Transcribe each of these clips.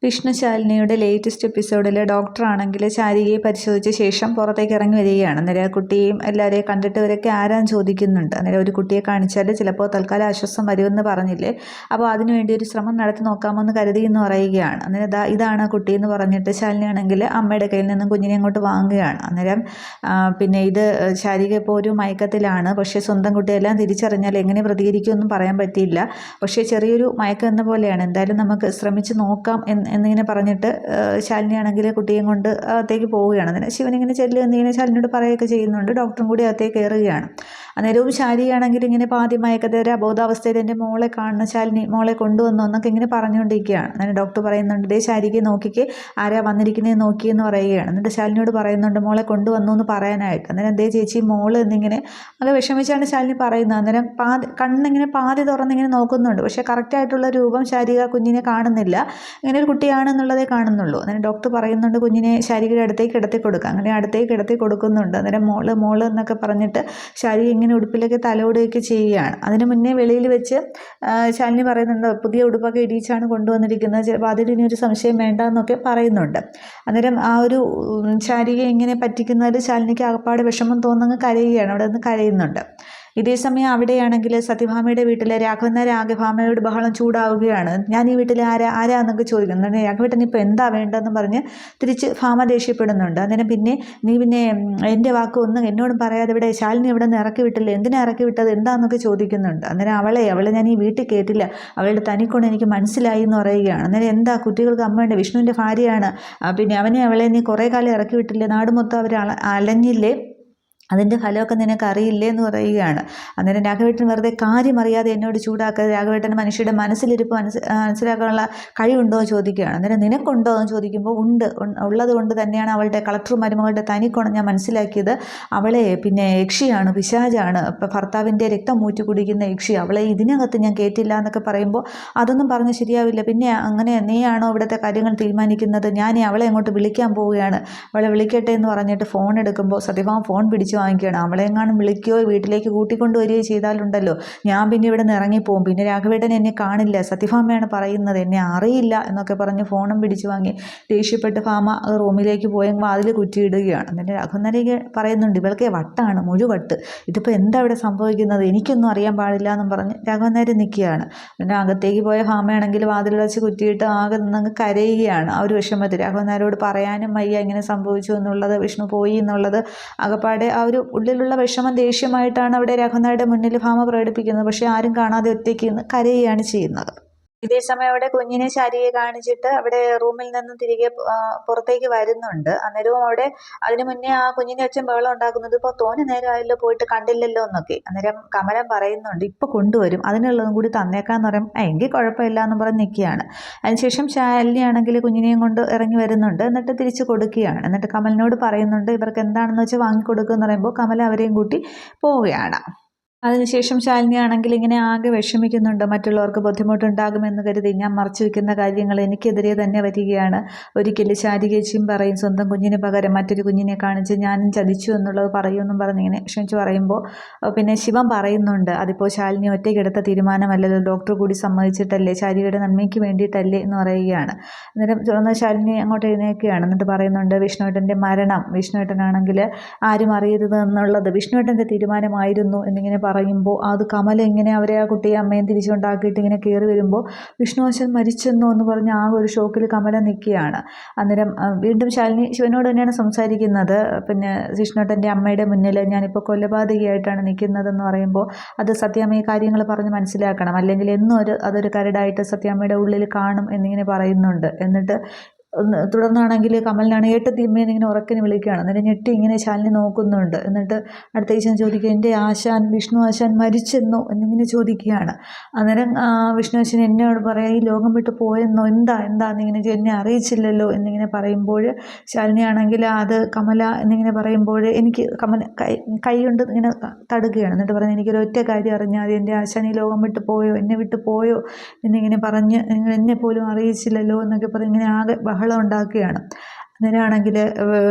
വിഷ്ണുശാലിനിയുടെ latest എപ്പിസോഡിൽ ഡോക്ടറാണെങ്കിൽ ശാരികയെ പരിശോധിച്ച ശേഷം പുറത്തേക്ക് ഇറങ്ങി വരികയാണ്. അന്നേരം കുട്ടിയും എല്ലാവരെയും കണ്ടിട്ട് ഇവരൊക്കെ ആരാന്ന് ചോദിക്കുന്നുണ്ട്. അന്നേരം ഒരു കുട്ടിയെ കാണിച്ചാൽ ചിലപ്പോൾ തൽക്കാലം ആശ്വാസം വരുമെന്ന് പറഞ്ഞില്ലേ, അപ്പോൾ അതിനുവേണ്ടി ഒരു ശ്രമം നടത്തി നോക്കാമെന്ന് കരുതി എന്ന് പറയുകയാണ്. അന്നേരം ഇതാണ് കുട്ടി എന്ന് പറഞ്ഞിട്ട് ശാലിനിയാണെങ്കിൽ അമ്മയുടെ കയ്യിൽ നിന്നും കുഞ്ഞിനെ അങ്ങോട്ട് വാങ്ങുകയാണ്. അന്നേരം പിന്നെ ഇത് ശാരിക ഇപ്പോൾ ഒരു മയക്കത്തിലാണ്. പക്ഷേ സ്വന്തം കുട്ടിയെല്ലാം തിരിച്ചറിഞ്ഞാൽ എങ്ങനെ പ്രതികരിക്കുമെന്നും പറയാൻ പറ്റിയില്ല. പക്ഷേ ചെറിയൊരു മയക്കം എന്ന പോലെയാണ്. എന്തായാലും നമുക്ക് ശ്രമിച്ച് നോക്കാം എന്നിങ്ങനെ പറഞ്ഞിട്ട് ശാലിനിയാണെങ്കിൽ കുട്ടിയും കൊണ്ട് അകത്തേക്ക് പോവുകയാണ്. അന്നേരം ശിവനിങ്ങനെ ചെല്ലുക എന്നിങ്ങനെ ശാലിനിയോട് പറയുകയൊക്കെ ചെയ്യുന്നുണ്ട്. ഡോക്ടറും കൂടി അകത്തേക്ക് കയറുകയാണ്. അന്നേരവും ശാരികയാണെങ്കിൽ ഇങ്ങനെ പാതി മയക്കത്തെ ഒരു അബോധാവസ്ഥയിൽ എൻ്റെ മോളെ കാണുന്ന ശാലിനി മോളെ കൊണ്ടുവന്നു എന്നൊക്കെ ഇങ്ങനെ പറഞ്ഞുകൊണ്ടിരിക്കുകയാണ്. അങ്ങനെ ഡോക്ടർ പറയുന്നുണ്ട്, ദേ ശാരികയെ നോക്കിക്ക്, ആരാ വന്നിരിക്കുന്നത് നോക്കിയെന്ന് പറയുകയാണ്. എന്നിട്ട് ശാലിനിയോട് പറയുന്നുണ്ട് മോളെ കൊണ്ടുവന്നു എന്ന് പറയാനായിട്ട്. അന്നേരം ദേ ചേച്ചി മോള് എന്നിങ്ങനെ അത് വിഷമിച്ചാണ് ശാലിനി പറയുന്നത്. അന്നേരം കണ്ണിങ്ങനെ പാതി തുറന്നിങ്ങനെ നോക്കുന്നുണ്ട്. പക്ഷേ കറക്റ്റായിട്ടുള്ള രൂപം ശാരിക കുഞ്ഞിനെ കാണുന്നില്ല. ഇങ്ങനെ ഒരു കുട്ടിയാണെന്നുള്ളതേ കാണുന്നുള്ളൂ. അന്നേരം ഡോക്ടർ പറയുന്നുണ്ട് കുഞ്ഞിനെ ശാരികയുടെ അടുത്തേക്ക് കിടത്തി കൊടുക്കുക. അങ്ങനെ അടുത്തേക്ക് കിടത്തി കൊടുക്കുന്നുണ്ട്. അന്നേരം മോള് എന്നൊക്കെ പറഞ്ഞിട്ട് ശാരിക ഇങ്ങനെ ഉടുപ്പിലേക്ക് തലോടുകയൊക്കെ ചെയ്യുകയാണ്. അതിന് മുന്നേ വെളിയിൽ വെച്ച് ശാലിനി പറയുന്നുണ്ട് പുതിയ ഉടുപ്പൊക്കെ ഇടിയിച്ചാണ് കൊണ്ടുവന്നിരിക്കുന്നത്, ചിലപ്പോൾ അതിന് ഒരു സംശയം വേണ്ട എന്നൊക്കെ പറയുന്നുണ്ട്. അന്നേരം ആ ഒരു ശാരിക ഇങ്ങനെ പറ്റിക്കുന്നതിൽ ശാലിനിക്ക് ആകപ്പാട് വിഷമം തോന്നുന്നു, കരയുകയാണ്. അവിടെ നിന്ന് കരയുന്നുണ്ട്. ഇതേസമയം അവിടെയാണെങ്കിൽ സത്യഭാമയുടെ വീട്ടിലെ രാഘവൻ നായർ ആകെ ഭാമയോട് ബഹളം ചൂടാവുകയാണ്. ഞാൻ ഈ വീട്ടിൽ ആരാന്നൊക്കെ ചോദിക്കുന്നു. രാഘവേട്ടൻ ഇപ്പോൾ എന്താ വേണ്ടതെന്ന് പറഞ്ഞ് തിരിച്ച് ഭാമ ദേഷ്യപ്പെടുന്നുണ്ട്. അന്നേരം പിന്നെ എൻ്റെ വാക്ക് ഒന്നും എന്നോടും പറയാതെ ഇവിടെ ശാലിനി ഇവിടെ നിന്ന് ഇറക്കി വിട്ടില്ല, എന്തിനാ ഇറക്കി വിട്ടത് എന്താണെന്നൊക്കെ ചോദിക്കുന്നുണ്ട്. അന്നേരം അവളെ ഞാൻ ഈ വീട്ടിൽ കേട്ടില്ല, അവളുടെ തനിക്കൊണ്ട് എനിക്ക് മനസ്സിലായി എന്ന് പറയുകയാണ്. അന്നേരം എന്താ കുട്ടികൾക്ക് അമ്മയുണ്ട്, വിഷ്ണുവിൻ്റെ ഭാര്യയാണ്, പിന്നെ അവളെ നീ കുറേ കാലം ഇറക്കി വിട്ടില്ലേ, നാട് മൊത്തം അവർ അലഞ്ഞില്ലേ, അതിൻ്റെ ഫലമൊക്കെ നിനക്ക് അറിയില്ലേ എന്ന് പറയുകയാണ്. അന്നേരം രാഘവേട്ടൻ വെറുതെ കാര്യം അറിയാതെ എന്നോട് ചൂടാക്കാതെ, രാഘവേട്ടൻ മനുഷ്യരുടെ മനസ്സിലിരിപ്പ് മനസ്സിലാക്കാനുള്ള കഴിവുണ്ടോ എന്ന് ചോദിക്കുകയാണ്. അന്നേരം നിനക്കുണ്ടോ എന്ന് ചോദിക്കുമ്പോൾ ഉള്ളത് കൊണ്ട് തന്നെയാണ് അവളുടെ കളക്ടർ മരുമകളുടെ തനിക്കോണം ഞാൻ മനസ്സിലാക്കിയത്. അവളെ യക്ഷിയാണ്, പിശാചാണ്, ഇപ്പം ഭർത്താവിൻ്റെ രക്തം മൂറ്റി കുടിക്കുന്ന യക്ഷി, അവളെ ഇതിനകത്ത് ഞാൻ കേട്ടില്ല എന്നൊക്കെ പറയുമ്പോൾ അതൊന്നും പറഞ്ഞ് ശരിയാവില്ല. പിന്നെ അങ്ങനെ നീയാണോ ഇവിടുത്തെ കാര്യങ്ങൾ തീരുമാനിക്കുന്നത്, ഞാൻ അവളെ അങ്ങോട്ട് വിളിക്കാൻ പോവുകയാണ്, അവളെ വിളിക്കട്ടെ എന്ന് പറഞ്ഞിട്ട് ഫോൺ എടുക്കുമ്പോൾ സത്യഭാമ ഫോൺ പിടിച്ചു വാങ്ങിക്കുകയാണ്. അവളെങ്ങാനും വിളിക്കുകയോ വീട്ടിലേക്ക് കൂട്ടിക്കൊണ്ടുവരികയോ ചെയ്താലുണ്ടല്ലോ, ഞാൻ പിന്നെ ഇവിടെ നിന്ന് ഇറങ്ങിപ്പോവും, പിന്നെ രാഘവേട്ടൻ എന്നെ കാണില്ല, സത്യഭാമയാണ് പറയുന്നത്, എന്നെ അറിയില്ല എന്നൊക്കെ പറഞ്ഞ് ഫോണും പിടിച്ചു വാങ്ങി ദേഷ്യപ്പെട്ട് ഭാമ റൂമിലേക്ക് പോയി വാതിൽ കുറ്റിയിടുകയാണ്. എന്നിട്ട് രാഘവനരേക്ക് പറയുന്നുണ്ട് ഇവൾക്ക് വട്ടാണ്, മുഴുവട്ട്, ഇതിപ്പോൾ എന്താ ഇവിടെ സംഭവിക്കുന്നത്, എനിക്കൊന്നും അറിയാൻ പാടില്ല എന്നും പറഞ്ഞ് രാഘവനേരെ നിൽക്കുകയാണ്. പിന്നെ അകത്തേക്ക് പോയ ഭാമയാണെങ്കിൽ വാതിൽ വെച്ച് കുറ്റിയിട്ട് ആകെ നിന്നങ്ങ് കരയുകയാണ്. ആ ഒരു വിഷമത്തിൽ രാഘവനാരോട് പറയാനും വയ്യ ഇങ്ങനെ സംഭവിച്ചു എന്നുള്ളത്, വിഷ്ണു പോയി എന്നുള്ളത്. അകപ്പാടെ ആ ഒരു ഉള്ളിലുള്ള വിഷമം ദേഷ്യമായിട്ടാണ് അവിടെ രാഘവനാരുടെ മുന്നിൽ ഭാമ പ്രകടിപ്പിക്കുന്നത്. പക്ഷേ ആരും കാണാതെ ഒറ്റയ്ക്ക് നിന്ന് കരയുകയാണ് ചെയ്യുന്നത്. ഇതേസമയം അവിടെ കുഞ്ഞിനെ ശാരികയെ കാണിച്ചിട്ട് അവിടെ റൂമിൽ നിന്നും തിരികെ പുറത്തേക്ക് വരുന്നുണ്ട്. അന്നേരവും അവിടെ അതിന് മുന്നേ ആ കുഞ്ഞിൻ്റെ അച്ഛൻ ബഹളം ഉണ്ടാക്കുന്നത് ഇപ്പോൾ തോനെ നേരമായല്ലോ പോയിട്ട് കണ്ടില്ലല്ലോ എന്നൊക്കെ. അന്നേരം കമലം പറയുന്നുണ്ട് ഇപ്പോൾ കൊണ്ടുവരും, അതിനുള്ളതും കൂടി തന്നേക്കാന്ന് പറയും. എങ്കിൽ കുഴപ്പമില്ല എന്ന് പറഞ്ഞ് നിൽക്കുകയാണ്. അതിനുശേഷം ശാലിനിയാണെങ്കിൽ കുഞ്ഞിനെയും കൊണ്ട് ഇറങ്ങി വരുന്നുണ്ട്. എന്നിട്ട് തിരിച്ച് കൊടുക്കുകയാണ്. എന്നിട്ട് കമലിനോട് പറയുന്നുണ്ട് ഇവർക്ക് എന്താണെന്ന് വെച്ചാൽ വാങ്ങിക്കൊടുക്കുക എന്ന് പറയുമ്പോൾ കമല അവരെയും കൂട്ടി പോവുകയാണ്. അതിനുശേഷം ശാലിനിയാണെങ്കിൽ ഇങ്ങനെ ആകെ വിഷമിക്കുന്നുണ്ട്. മറ്റുള്ളവർക്ക് ബുദ്ധിമുട്ടുണ്ടാകുമെന്ന് കരുതി ഞാൻ മറച്ചു വയ്ക്കുന്ന കാര്യങ്ങൾ എനിക്കെതിരെ തന്നെ വരികയാണ്. ഒരിക്കൽ ശാരികേച്ചിയും പറയും സ്വന്തം കുഞ്ഞിന് പകരം മറ്റൊരു കുഞ്ഞിനെ കാണിച്ച് ഞാനും ചതിച്ചു എന്നുള്ളത് പറയുമെന്നും പറഞ്ഞിങ്ങനെ വിഷമിച്ച് പറയുമ്പോൾ പിന്നെ ശിവൻ പറയുന്നുണ്ട് അതിപ്പോൾ ശാലിനി ഒറ്റയ്ക്കെടുത്ത തീരുമാനമല്ലല്ലോ, ഡോക്ടർ കൂടി സമ്മതിച്ചിട്ടല്ലേ, ശാരികയുടെ നന്മയ്ക്ക് വേണ്ടിയിട്ടല്ലേ എന്ന് പറയുകയാണ്. അന്നേരം തുറന്ന ശാലിനി അങ്ങോട്ട് എഴുന്നേൽക്കുകയാണ്. എന്നിട്ട് പറയുന്നുണ്ട് വിഷ്ണുവേട്ടൻ്റെ മരണം വിഷ്ണുവേട്ടനാണെങ്കിൽ ആരും അറിയരുത് എന്നുള്ളത് വിഷ്ണുവേട്ടൻ്റെ തീരുമാനമായിരുന്നു എന്നിങ്ങനെ പറയുമ്പോൾ അത് കമല ഇങ്ങനെ അവരെ ആ കുട്ടിയെ അമ്മയും തിരിച്ചുകൊണ്ടാക്കിയിട്ട് ഇങ്ങനെ കയറി വരുമ്പോൾ വിഷ്ണുവശൻ മരിച്ചെന്നോ എന്ന് പറഞ്ഞ് ആ ഒരു ഷോക്കിൽ കമല നിൽക്കുകയാണ്. അന്നേരം വീണ്ടും ശാലിനി ശിവനോട് തന്നെയാണ് സംസാരിക്കുന്നത്. പിന്നെ വിഷ്ണുവേട്ടൻ്റെ അമ്മയുടെ മുന്നിൽ ഞാനിപ്പോൾ കൊലപാതകയായിട്ടാണ് നിൽക്കുന്നതെന്ന് പറയുമ്പോൾ അത് സത്യാമ്മ ഈ കാര്യങ്ങൾ പറഞ്ഞ് മനസ്സിലാക്കണം, അല്ലെങ്കിൽ എന്നും അതൊരു കരടായിട്ട് സത്യാമ്മയുടെ ഉള്ളിൽ കാണും എന്നിങ്ങനെ പറയുന്നുണ്ട്. എന്നിട്ട് തുടർന്നാണെങ്കിൽ കമലിനാണ് ഏട്ടത്തിയമ്മയെന്ന് ഇങ്ങനെ ഉറക്കിന് വിളിക്കുകയാണ്. അന്നേരം ഞെട്ടി ഇങ്ങനെ ശാലിനി നോക്കുന്നുണ്ട്. എന്നിട്ട് അടുത്ത ദിവസം ചോദിക്കുക എൻ്റെ ആശാൻ വിഷ്ണു ആശാൻ മരിച്ചെന്നോ എന്നിങ്ങനെ ചോദിക്കുകയാണ്. അന്നേരം വിഷ്ണു ആശാൻ എന്നോട് പറയാം ഈ ലോകം വിട്ട് പോയെന്നോ, എന്താന്നിങ്ങനെ എന്നെ അറിയിച്ചില്ലല്ലോ എന്നിങ്ങനെ പറയുമ്പോൾ ശാലിനിയാണെങ്കിൽ അത് കമല എന്നിങ്ങനെ പറയുമ്പോൾ എനിക്ക് കമല കൈ കൊണ്ട് ഇങ്ങനെ തടുക്കുകയാണ്. എന്നിട്ട് പറഞ്ഞ് എനിക്കൊരു ഒറ്റ കാര്യം അറിഞ്ഞാൽ എൻ്റെ ആശാൻ ഈ ലോകം വിട്ട് പോയോ, എന്നെ വിട്ട് പോയോ എന്നിങ്ങനെ പറഞ്ഞ് എന്നെ പോലും അറിയിച്ചില്ലല്ലോ എന്നൊക്കെ പറഞ്ഞ് ഇങ്ങനെ ആകെ ബഹളം ഉണ്ടാക്കുകയാണ്. അന്നേരമാണെങ്കിൽ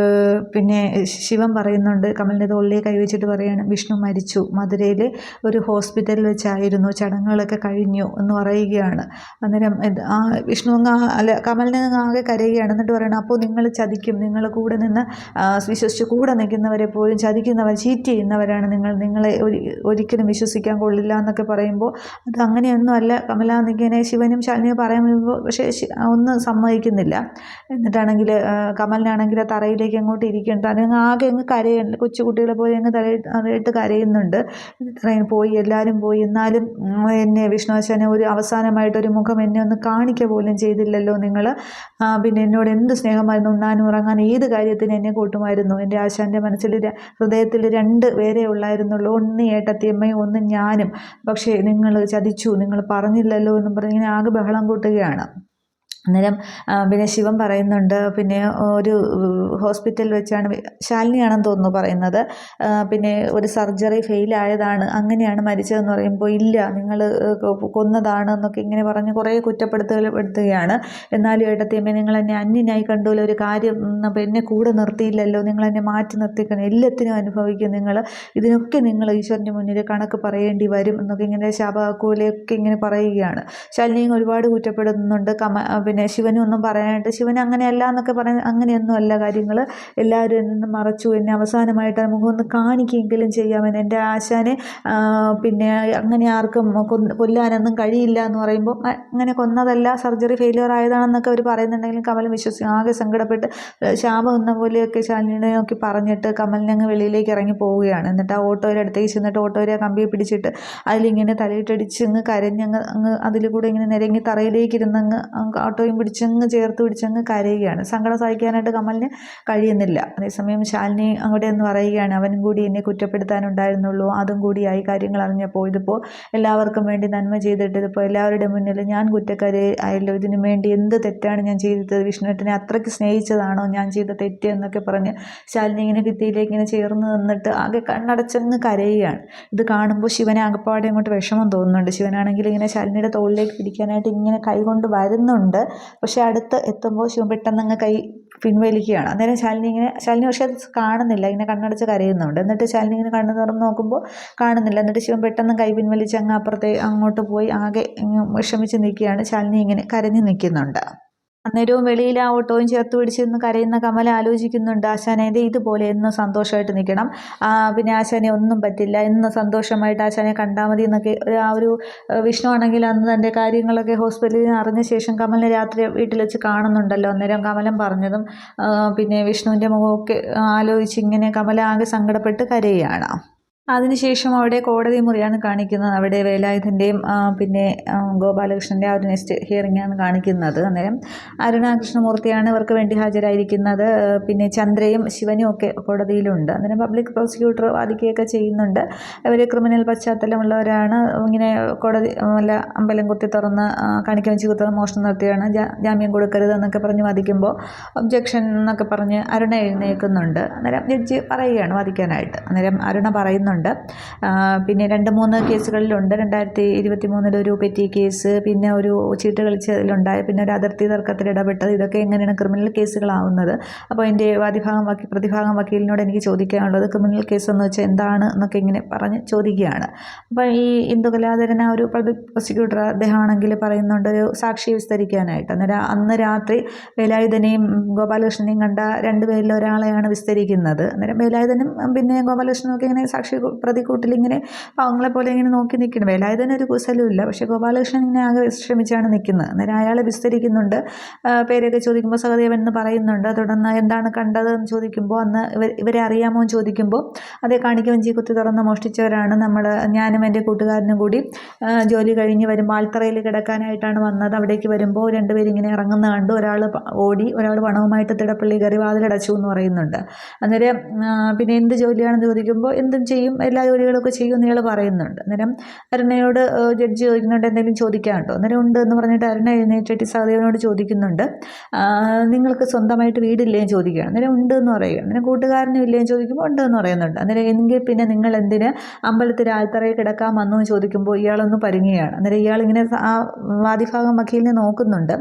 പിന്നെ ശിവൻ പറയുന്നുണ്ട്, കമലിൻ്റെ തോളിലേക്ക് കൈവച്ചിട്ട് പറയാണ്, വിഷ്ണു മരിച്ചു, മധുരയിൽ ഒരു ഹോസ്പിറ്റലിൽ വെച്ചായിരുന്നു, ചടങ്ങുകളൊക്കെ കഴിഞ്ഞു എന്ന് പറയുകയാണ്. അന്നേരം വിഷ്ണു അല്ല കമലിനെ ആകെ കരയുകയാണ്. എന്നിട്ട് പറയണം, അപ്പോൾ നിങ്ങൾ ചതിക്കും, നിങ്ങൾ കൂടെ നിന്ന് വിശ്വസിച്ച് കൂടെ നിൽക്കുന്നവരെ പോലും ചതിക്കുന്നവർ, ചീറ്റ് ചെയ്യുന്നവരാണ് നിങ്ങളെ ഒരിക്കലും വിശ്വസിക്കാൻ കൊള്ളില്ല എന്നൊക്കെ പറയുമ്പോൾ, അത് അങ്ങനെയൊന്നും അല്ല കമല എന്നിങ്ങനെ ശിവനും ശാലിനിയും പറയുമ്പോൾ പക്ഷേ ഒന്നും സമ്മതിക്കുന്നില്ല. എന്നിട്ടാണെങ്കിൽ കമലിനാണെങ്കിൽ തറയിലേക്ക് അങ്ങോട്ട് ഇരിക്കുന്നുണ്ട്, അതങ്ങ് ആകെ അങ്ങ് കരയുന്നുണ്ട്, കൊച്ചുകുട്ടികളെ പോലെ അങ്ങ് തലയിട്ട് കരയുന്നുണ്ട്. പോയി, എല്ലാവരും പോയി, എന്നാലും എന്നെ വിഷ്ണുവാശാനെ ഒരു അവസാനമായിട്ടൊരു മുഖം എന്നെ ഒന്ന് കാണിക്കുക പോലും ചെയ്തില്ലല്ലോ നിങ്ങൾ. പിന്നെ എന്നോട് എന്ത് സ്നേഹമായിരുന്നു, ഉണ്ണാനും ഉറങ്ങാനും ഏത് കാര്യത്തിന് എന്നെ കൂട്ടുമായിരുന്നു. എൻ്റെ ആശാൻ്റെ മനസ്സിൽ ഹൃദയത്തിൽ 2 പേരേ ഉള്ളായിരുന്നുള്ളൂ, ഒന്ന് ഏട്ടത്തിയമ്മയും ഒന്ന് ഞാനും. പക്ഷേ നിങ്ങൾ ചതിച്ചു, നിങ്ങൾ പറഞ്ഞില്ലല്ലോ എന്നും പറഞ്ഞ് ഇങ്ങനെ ആകെ ബഹളം കൂട്ടുകയാണ്. അന്നേരം പിന്നെ ശിവൻ പറയുന്നുണ്ട്, പിന്നെ ഒരു ഹോസ്പിറ്റലിൽ വെച്ചാണ്, ശാലിനിയാണെന്ന് തോന്നുന്നു പറയുന്നത്, പിന്നെ ഒരു സർജറി ഫെയിലായതാണ്, അങ്ങനെയാണ് മരിച്ചതെന്ന് പറയുമ്പോൾ, ഇല്ല നിങ്ങൾ കൊന്നതാണ് എന്നൊക്കെ ഇങ്ങനെ പറഞ്ഞ് കുറേ കുറ്റപ്പെടുത്തുകയാണ്. എന്നാലും ഏട്ടത്തിയമ്മ, നിങ്ങൾ എന്നെ അന്യനായി കണ്ടുല്ലോ, ഒരു കാര്യം എന്നെ കൂടെ നിർത്തിയില്ലല്ലോ, നിങ്ങൾ എന്നെ മാറ്റി നിർത്തിക്കണം, എല്ലാത്തിനും അനുഭവിക്കും നിങ്ങൾ, ഇതിനൊക്കെ നിങ്ങൾ ഈശ്വരൻ്റെ മുന്നിൽ കണക്ക് പറയേണ്ടി വരും എന്നൊക്കെ ഇങ്ങനെ ശാപവാക്കുകളൊക്കെ ഇങ്ങനെ പറയുകയാണ്. ശാലിനിയും ഒരുപാട് കുറ്റപ്പെടുത്തുന്നുണ്ട്. പിന്നെ ശിവനും ഒന്നും പറയാനായിട്ട്, ശിവൻ അങ്ങനെയല്ല എന്നൊക്കെ പറഞ്ഞ്, അങ്ങനെയൊന്നും അല്ല കാര്യങ്ങൾ, എല്ലാവരും എന്നെ മറച്ചു, എന്നെ അവസാനമായിട്ട് മുഖം ഒന്ന് കാണിക്കെങ്കിലും ചെയ്യാമെന്ന്, എൻ്റെ ആശാനെ പിന്നെ അങ്ങനെ ആർക്കും കൊല്ലാനൊന്നും കഴിയില്ല എന്ന് പറയുമ്പോൾ, അങ്ങനെ കൊന്നതല്ല, സർജറി ഫെയിലിയർ ആയതാണെന്നൊക്കെ അവർ പറയുന്നുണ്ടെങ്കിലും കമൽ വിശ്വസിച്ച് ആകെ സങ്കടപ്പെട്ട് ശാപം എന്ന പോലെയൊക്കെ ശാലിനിയെ നോക്കി പറഞ്ഞിട്ട് കമലിനങ്ങ് വെളിയിലേക്ക് ഇറങ്ങി പോവുകയാണ്. എന്നിട്ട് ആ ഓട്ടോയുടെ അടുത്തേക്ക് ചെന്നിട്ട് ഓട്ടോയുടെ കമ്പിയെ പിടിച്ചിട്ട് അതിലിങ്ങനെ തലയിട്ടടിച്ച് അങ്ങ് കരഞ്ഞങ്ങ് അതിൽ കൂടെ ഇങ്ങനെ നിരങ്ങി തറയിലേക്ക് ഇരുന്നങ്ങ് ഓട്ടോയും പിടിച്ചങ്ങ് ചേർത്ത് പിടിച്ചങ്ങ് കരയുകയാണ്. സങ്കടം സഹിക്കാനായിട്ട് കമലിന് കഴിയുന്നില്ല. അതേസമയം ശാലിനി അങ്ങോട്ട് എന്ന് പറയുകയാണ്, അവനും കൂടി എന്നെ കുറ്റപ്പെടുത്താനുണ്ടായിരുന്നുള്ളൂ, അതും കൂടിയായി കാര്യങ്ങൾ അറിഞ്ഞപ്പോൾ, ഇതിപ്പോൾ എല്ലാവർക്കും വേണ്ടി നന്മ ചെയ്തിട്ട് ഇതിപ്പോൾ എല്ലാവരുടെ മുന്നിൽ ഞാൻ കുറ്റക്കാരി ആയല്ലോ, ഇതിനു വേണ്ടി എന്ത് തെറ്റാണ് ഞാൻ ചെയ്തത്, വിഷ്ണുവേട്ടനെ അത്രയ്ക്ക് സ്നേഹിച്ചതാണോ ഞാൻ ചെയ്ത തെറ്റ് എന്നൊക്കെ പറഞ്ഞ് ശാലിനി ഇങ്ങനെ ഭിത്തിയിലേക്ക് ഇങ്ങനെ ചേർന്ന് നിന്നിട്ട് ആകെ കണ്ണടച്ചങ്ങ് കരയുകയാണ്. ഇത് കാണുമ്പോൾ ശിവനെ ആകപ്പാടെ അങ്ങോട്ട് വിഷമം തോന്നുന്നുണ്ട്. ശിവനാണെങ്കിൽ ഇങ്ങനെ ശാലിനിയുടെ തോളിലേക്ക് പിടിക്കാനായിട്ട് ഇങ്ങനെ കൈകൊണ്ട് വരുന്നുണ്ട്. പക്ഷെ അടുത്ത് എത്തുമ്പോൾ ശിവൻ പെട്ടെന്ന് കൈ പിൻവലിക്കുകയാണ്. അന്നേരം ശാലിനി പക്ഷെ അത് കാണുന്നില്ല, ഇങ്ങനെ കണ്ണടച്ച് കരയുന്നുണ്ട്. എന്നിട്ട് ശാലിനി ഇങ്ങനെ കണ്ണു തുറന്ന് നോക്കുമ്പോൾ കാണുന്നില്ല. എന്നിട്ട് ശിവൻ പെട്ടെന്ന് കൈ പിൻവലിച്ച് അങ്ങോട്ട് പോയി ആകെ വിഷമിച്ച് നിൽക്കുകയാണ്. ശാലിനി ഇങ്ങനെ കരഞ്ഞു നിൽക്കുന്നുണ്ട്. അന്നേരവും വെളിയിൽ ആ ഓട്ടോയും ചേർത്ത് പിടിച്ചിരുന്ന് കരയുന്ന കമല ആലോചിക്കുന്നുണ്ട്, ആശാനെ ഇതുപോലെ എന്നും സന്തോഷമായിട്ട് നിൽക്കണം, പിന്നെ ആശാനെ ഒന്നും പറ്റില്ല, എന്നും സന്തോഷമായിട്ട് ആശാനെ കണ്ടാൽ മതി എന്നൊക്കെ ആ ഒരു വിഷ്ണു ആണെങ്കിൽ അന്ന് തൻ്റെ കാര്യങ്ങളൊക്കെ ഹോസ്പിറ്റലിൽ നിന്ന് അറിഞ്ഞ ശേഷം കമലിനെ രാത്രി വീട്ടിൽ വെച്ച് കാണുന്നുണ്ടല്ലോ. അന്നേരം കമലം പറഞ്ഞതും പിന്നെ വിഷ്ണുവിൻ്റെ മുഖമൊക്കെ ആലോചിച്ച് ഇങ്ങനെ കമല ആകെ സങ്കടപ്പെട്ട് കരയുകയാണ്. അതിനുശേഷം അവിടെ കോടതി മുറിയാണ് കാണിക്കുന്നത്. അവിടെ വേലായുധൻ്റെയും പിന്നെ ഗോപാലകൃഷ്ണൻ്റെ ആ ഒരു നെക്സ്റ്റ് ഹിയറിംഗാണ് കാണിക്കുന്നത്. അന്നേരം അരുണ കൃഷ്ണമൂർത്തിയാണ് ഇവർക്ക് വേണ്ടി ഹാജരായിരിക്കുന്നത്. പിന്നെ ചന്ദ്രയും ശിവനും ഒക്കെ കോടതിയിലുണ്ട്. അന്നേരം പബ്ലിക് പ്രോസിക്യൂട്ടർ വാദിക്കുകയൊക്കെ ചെയ്യുന്നുണ്ട്. ഇവർ ക്രിമിനൽ പശ്ചാത്തലമുള്ളവരാണ്, ഇങ്ങനെ കോടതി അല്ല അമ്പലം കുത്തി തുറന്ന് കാണിക്കാൻ വെച്ച് കുത്തുന്ന മോഷണം നടത്തിയാണ്, ജാമ്യം കൊടുക്കരുത് എന്നൊക്കെ പറഞ്ഞ് വാദിക്കുമ്പോൾ ഒബ്ജെക്ഷൻ എന്നൊക്കെ പറഞ്ഞ് അരുണ എഴുന്നേൽക്കുന്നുണ്ട്. അന്നേരം ജഡ്ജി പറയുകയാണ് വാദിക്കാനായിട്ട്. അന്നേരം അരുണ പറയുന്നുണ്ട്, പിന്നെ 2-3 കേസുകളിലുണ്ട്. 2023 ഒരു പെറ്റി കേസ്, പിന്നെ ഒരു ചീട്ട് കളിച്ചതിലുണ്ടായ, പിന്നെ ഒരു അതിർത്തി തർക്കത്തിൽ ഇടപെട്ടത്, ഇതൊക്കെ എങ്ങനെയാണ് ക്രിമിനൽ കേസുകളാവുന്നത്? അപ്പോൾ എൻ്റെ പ്രതിഭാഗം വക്കീലിനോട് എനിക്ക് ചോദിക്കാനുള്ളത്, ക്രിമിനൽ കേസ് എന്ന് വെച്ചാൽ എന്താണ് എന്നൊക്കെ ഇങ്ങനെ പറഞ്ഞ് ചോദിക്കുകയാണ്. അപ്പോൾ ഈ ഇന്ദുകലാധരൻ ആ ഒരു പബ്ലിക് പ്രോസിക്യൂട്ടർ അദ്ദേഹമാണെങ്കിൽ പറയുന്നുണ്ട് ഒരു സാക്ഷിയെ വിസ്തരിക്കാനായിട്ട്. അന്നേരം അന്ന് രാത്രി വേലായുധനെയും ഗോപാലകൃഷ്ണനെയും കണ്ട 2 പേരിൽ ഒരാളെയാണ് വിസ്തരിക്കുന്നത്. അന്നേരം വേലായുധനും പിന്നെ ഗോപാലകൃഷ്ണനും ഒക്കെ ഇങ്ങനെ സാക്ഷി പ്രതിക്കൂട്ടിലിങ്ങനെ പാവങ്ങളെ പോലെ ഇങ്ങനെ നോക്കി നിൽക്കണം. വേലായുധന് ഒരു കുശലും ഇല്ല, പക്ഷേ ഗോപാലകൃഷ്ണൻ ഇങ്ങനെ ആകെ വിശ്രമിച്ചാണ് നിൽക്കുന്നത്. അന്നേരം അയാളെ വിസ്തരിക്കുന്നുണ്ട്. പേരൊക്കെ ചോദിക്കുമ്പോൾ സഹദേവൻ എന്ന് പറയുന്നുണ്ട്. തുടർന്ന് എന്താണ് കണ്ടതെന്ന് ചോദിക്കുമ്പോൾ അന്ന് ഇവരെ അറിയാമോ എന്ന് ചോദിക്കുമ്പോൾ അതേ, കാണിക്കവഞ്ചി കുത്തി തുറന്ന് മോഷ്ടിച്ചവരാണ് ഞാനും എൻ്റെ കൂട്ടുകാരനും കൂടി ജോലി കഴിഞ്ഞ് വരുമ്പോൾ ആൾത്തറയിൽ കിടക്കാനായിട്ടാണ് വന്നത്. അവിടേക്ക് വരുമ്പോൾ 2 പേര് ഇങ്ങനെ ഇറങ്ങുന്ന കണ്ടു. ഒരാൾ ഓടി, ഒരാൾ പണവുമായിട്ട് തിടപ്പള്ളി കയറി വാതിലടച്ചു എന്ന് പറയുന്നുണ്ട്. അന്നേരം പിന്നെ എന്ത് ജോലിയാണെന്ന് ചോദിക്കുമ്പോൾ എന്തും ചെയ്യും, എല്ലാ ജോലികളൊക്കെ ചെയ്യുമെന്ന് ഇയാൾ പറയുന്നുണ്ട്. അന്നേരം അരുണയോട് ജഡ്ജി ചോദിക്കുന്നുണ്ട്, എന്തെങ്കിലും ചോദിക്കാനുണ്ടോ? അന്നേരം ഉണ്ട് എന്ന് പറഞ്ഞിട്ട് അരുണ എഴുന്നേറ്റിട്ട് സഹദേവനോട് ചോദിക്കുന്നുണ്ട്, നിങ്ങൾക്ക് സ്വന്തമായിട്ട് വീടില്ലേന്ന് ചോദിക്കുകയാണ്. അന്നേരം ഉണ്ട് എന്ന് പറയുക. അന്നേരം കൂട്ടുകാരനും ഇല്ലേന്ന് ചോദിക്കുമ്പോൾ ഉണ്ട് എന്ന് പറയുന്നുണ്ട്. അന്നേരം എങ്കിൽ പിന്നെ നിങ്ങൾ എന്തിന് അമ്പലത്തിൽ ആൽത്തറയിൽ കിടക്കാൻ വന്നു എന്ന് ചോദിക്കുമ്പോൾ ഇയാളൊന്ന് പരുങ്ങുകയാണ്. അന്നേരം ഇയാളിങ്ങനെ ആ വാദിഭാഗം വക്കീലിനെ നോക്കുന്നുണ്ട്.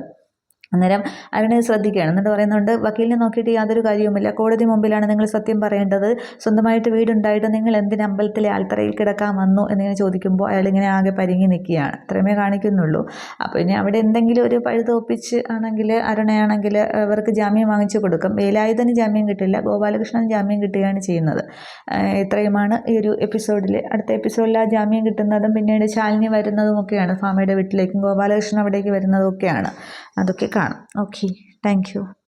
അന്നേരം അരുണ് ശ്രദ്ധിക്കുകയാണ്. എന്നിട്ട് പറയുന്നുണ്ട്, വക്കീലിനെ നോക്കിയിട്ട് യാതൊരു കാര്യവുമില്ല, കോടതി മുമ്പിലാണ് നിങ്ങൾ സത്യം പറയേണ്ടത്, സ്വന്തമായിട്ട് വീടുണ്ടായിട്ട് നിങ്ങൾ എന്തിന് അമ്പലത്തിലെ ആൽത്തറയിൽ കിടക്കാൻ വന്നു എന്നിങ്ങനെ ചോദിക്കുമ്പോൾ അയാളിങ്ങനെ ആകെ പരിങ്ങി നിൽക്കുകയാണ്. അത്രയുമേ കാണിക്കുന്നുള്ളൂ. അപ്പോൾ ഇനി അവിടെ എന്തെങ്കിലും ഒരു പഴുതൊപ്പിച്ച് ആണെങ്കിൽ അരുണയാണെങ്കിൽ അവർക്ക് ജാമ്യം വാങ്ങിച്ചു കൊടുക്കും. വേലായുധന് ജാമ്യം കിട്ടില്ല, ഗോപാലകൃഷ്ണൻ ജാമ്യം കിട്ടുകയാണ് ചെയ്യുന്നത്. ഇത്രയുമാണ് ഈ ഒരു എപ്പിസോഡിൽ. അടുത്ത എപ്പിസോഡിൽ ആ ജാമ്യം കിട്ടുന്നതും പിന്നീട് ശാലിനി വരുന്നതും ഒക്കെയാണ്, ഫാമയുടെ വീട്ടിലേക്കും ഗോപാലകൃഷ്ണൻ അവിടേക്ക് വരുന്നതും ഒക്കെയാണ്. അതൊക്കെ കാണാം. Okay, thank you.